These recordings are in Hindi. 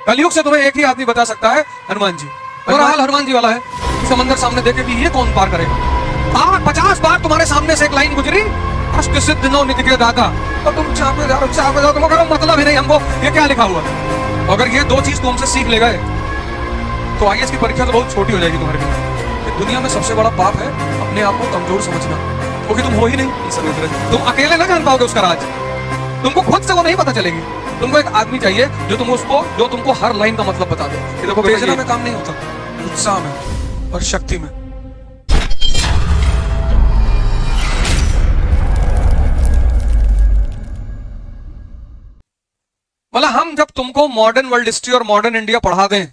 कलयुग से तुम्हें एक ही आदमी बचा सकता है, हनुमान जी। और हाल हनुमान जी वाला है। समंदर सामने देखे कि ये कौन पार करेगा। 50 बार तुम्हारे सामने से एक लाइन गुजरी, अष्ट सिद्ध नौ निधि के दाता, और तुम चापे जा रहे हो, तुमको मतलब ही नहीं हमको ये क्या लिखा हुआ। अगर ये दो चीज तुमसे सीख ले गए तो आईएएस की परीक्षा तो बहुत छोटी हो जाएगी तुम्हारे लिए। दुनिया में सबसे बड़ा पाप है अपने आप को कमजोर समझना, क्योंकि तुम हो ही नहीं। तुम अकेले ना जान पाओगे उसका राज, तुमको खुद से वो नहीं पता चलेगी। तुमको एक आदमी चाहिए जो तुमको हर लाइन का मतलब बता दे। ये देखो, बेचना में काम नहीं होता, उत्साह में और शक्ति में। मतलब हम जब तुमको मॉडर्न वर्ल्ड हिस्ट्री और मॉडर्न इंडिया पढ़ा दें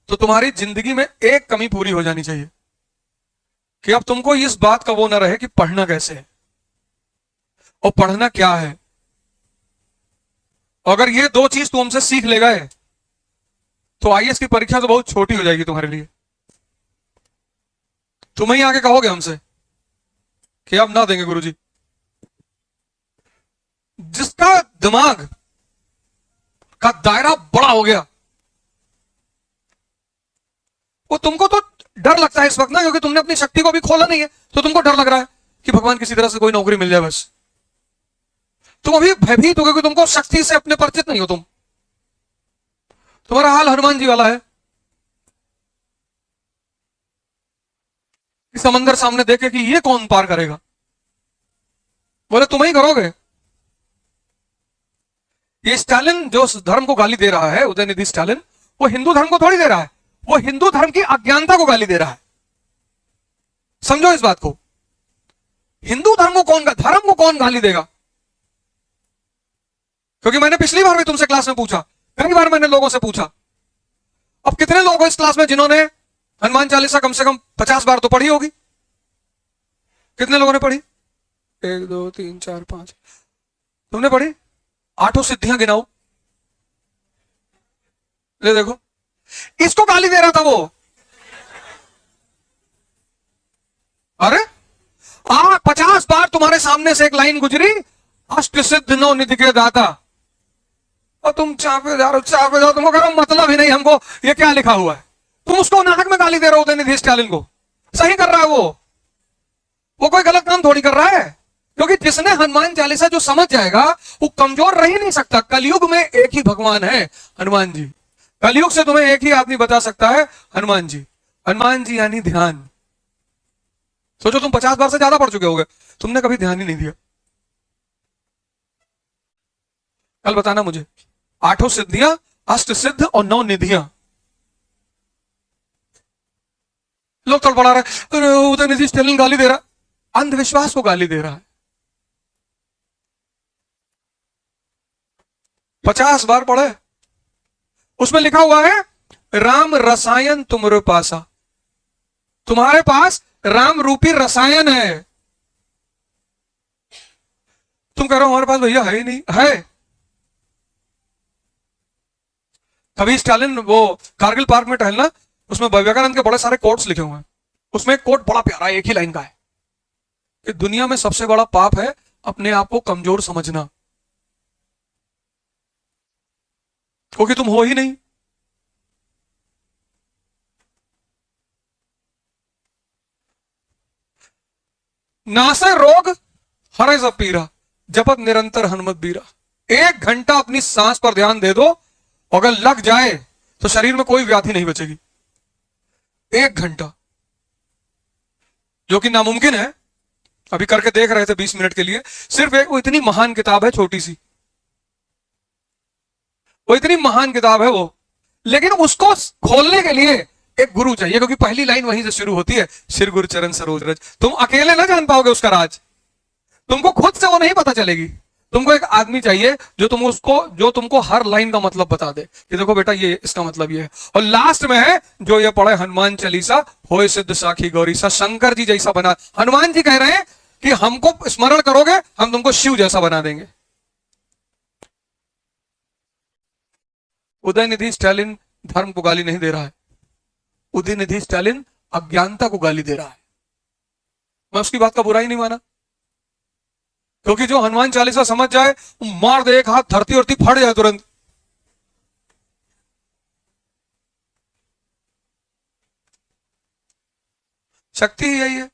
तो तुम्हारी जिंदगी में एक कमी पूरी हो जानी चाहिए कि अब तुमको इस बात का वो ना रहे कि पढ़ना कैसे है और पढ़ना क्या है। अगर ये दो चीज तुम हमसे सीख ले गए तो आईएएस की परीक्षा तो बहुत छोटी हो जाएगी तुम्हारे लिए। तुम ही आके कहोगे हमसे कि अब ना देंगे गुरुजी। जिसका दिमाग का दायरा बड़ा हो गया वो तुमको तो डर लगता है इस वक्त ना, क्योंकि तुमने अपनी शक्ति को भी खोला नहीं है, तो तुमको डर लग रहा है कि भगवान किसी तरह से कोई नौकरी मिल जाए बस। तुम अभी भयभीत हो, क्योंकि तुमको शक्ति से अपने परिचित नहीं हो। तुम्हारा हाल हनुमान जी वाला है। समंदर सामने देखे कि ये कौन पार करेगा, बोले तुम ही करोगे। ये स्टालिन जो धर्म को गाली दे रहा है, उदयनिधि स्टालिन, वो हिंदू धर्म को थोड़ी दे रहा है, वो हिंदू धर्म की अज्ञानता को गाली दे रहा है। समझो इस बात को। हिंदू धर्म को कौन गाली देगा? क्योंकि मैंने पिछली बार भी तुमसे क्लास में पूछा, कई बार मैंने लोगों से पूछा। अब कितने लोग हो इस क्लास में जिन्होंने हनुमान चालीसा कम से कम 50 बार तो पढ़ी होगी? कितने लोगों ने पढ़ी? 1 2 3 4 5। तुमने पढ़ी? 8 सिद्धियां गिनाओ। ले देखो, इसको गाली दे रहा था वो। अरे 50 बार तुम्हारे सामने से एक लाइन गुजरी, अष्ट सिद्ध नौ निधि के दाता, और तुम चापे जा रहे हो, तुमको मतलब ही नहीं हमको ये क्या लिखा हुआ है। तुम उसको नाहक में गाली दे रहे हो उदयनिधि स्टालिन को। सही कर रहा है वो कोई गलत काम थोड़ी कर रहा है, क्योंकि जिसने हनुमान चालीसा जो समझ जाएगा वो कमजोर रह ही नहीं सकता। कलयुग में एक ही भगवान है, हनुमान जी। कलयुग से तुम्हें एक ही आदमी बचा सकता है, हनुमान जी। हनुमान जी यानी ध्यान। सोचो तुम 50 बार से ज्यादा पढ़ चुके होगे, तुमने कभी ध्यान ही नहीं दिया। कल बताना मुझे 8 सिद्धियां, अष्ट सिद्ध और 9 निधियां। लोग तड़पड़ा रहे, उदयनिधि स्टालिन गाली दे रहा, अंधविश्वास को गाली दे रहा है। 50 बार पढ़े, उसमें लिखा हुआ है राम रसायन तुमरे पासा। तुम्हारे पास राम रूपी रसायन है। तुम कह रहे हो हमारे पास भैया है ही नहीं। है। कभी स्टालिन वो कारगिल पार्क में टहलना, उसमें विवेकानंद के बड़े सारे कोट्स लिखे हुए हैं। उसमें एक कोट बड़ा प्यारा है, एक ही लाइन का है कि दुनिया में सबसे बड़ा पाप है अपने आप को कमजोर समझना, क्योंकि तुम हो ही नहीं। नासे रोग हरे सब पीरा, जपत निरंतर हनुमत बीरा। 1 घंटा अपनी सांस पर ध्यान दे दो, अगर लग जाए तो शरीर में कोई व्याधि नहीं बचेगी। 1 घंटा, जो कि नामुमकिन है। अभी करके देख रहे थे 20 मिनट के लिए। सिर्फ वो इतनी महान किताब है, छोटी सी, वो इतनी महान किताब है वो, लेकिन उसको खोलने के लिए एक गुरु चाहिए, क्योंकि पहली लाइन वहीं से शुरू होती है, श्री गुरु चरण सरोज रज। तुम अकेले ना जान पाओगे उसका राज, तुमको खुद से वो नहीं पता चलेगी। तुमको एक आदमी चाहिए जो तुमको हर लाइन का मतलब बता दे कि देखो बेटा ये इसका मतलब ये है। और लास्ट में है जो ये पढ़े हनुमान चालीसा होए सिद्ध साखी गौरी सा। शंकर जी जैसा बना। हनुमान जी कह रहे हैं कि हमको स्मरण करोगे हम तुमको शिव जैसा बना देंगे। उदयनिधि स्टालिन धर्म को गाली नहीं दे रहा है, उदयनिधि स्टालिन अज्ञानता को गाली दे रहा है। मैं उसकी बात का बुरा ही नहीं माना, क्योंकि जो हनुमान चालीसा समझ जाए वो मार दे एक हाथ, धरती उरती फट जाए तुरंत। शक्ति ही यही है,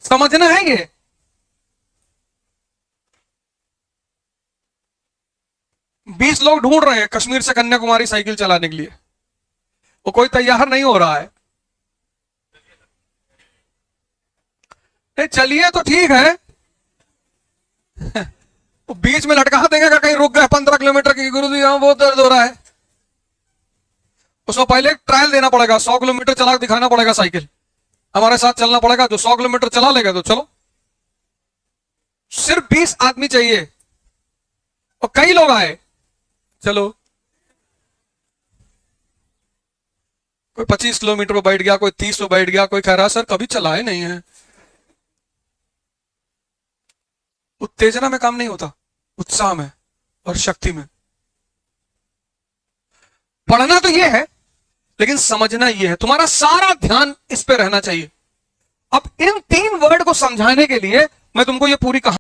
समझना है ये। बीस लोग ढूंढ रहे हैं कश्मीर से कन्याकुमारी साइकिल चलाने के लिए, वो कोई तैयार नहीं हो रहा है। नहीं चलिए तो ठीक है, वो बीच में लटका देंगे कि कहीं रुक गए 15 किलोमीटर की, गुरुजी यहां बहुत दर्द हो रहा है। उसको पहले ट्रायल देना पड़ेगा, 100 किलोमीटर चला के दिखाना पड़ेगा साइकिल, हमारे साथ चलना पड़ेगा। जो 100 किलोमीटर चला लेगा तो चलो। सिर्फ 20 आदमी चाहिए और कई लोग आए, चलो। कोई 25 किलोमीटर पर बैठ गया, कोई 30 पे बैठ गया, कोई कह रहा सर कभी चलाए नहीं है। उत्तेजना में काम नहीं होता, उत्साह में और शक्ति में। पढ़ना तो यह है, लेकिन समझना यह है। तुम्हारा सारा ध्यान इस पे रहना चाहिए। अब इन 3 वर्ड को समझाने के लिए मैं तुमको ये पूरी कहानी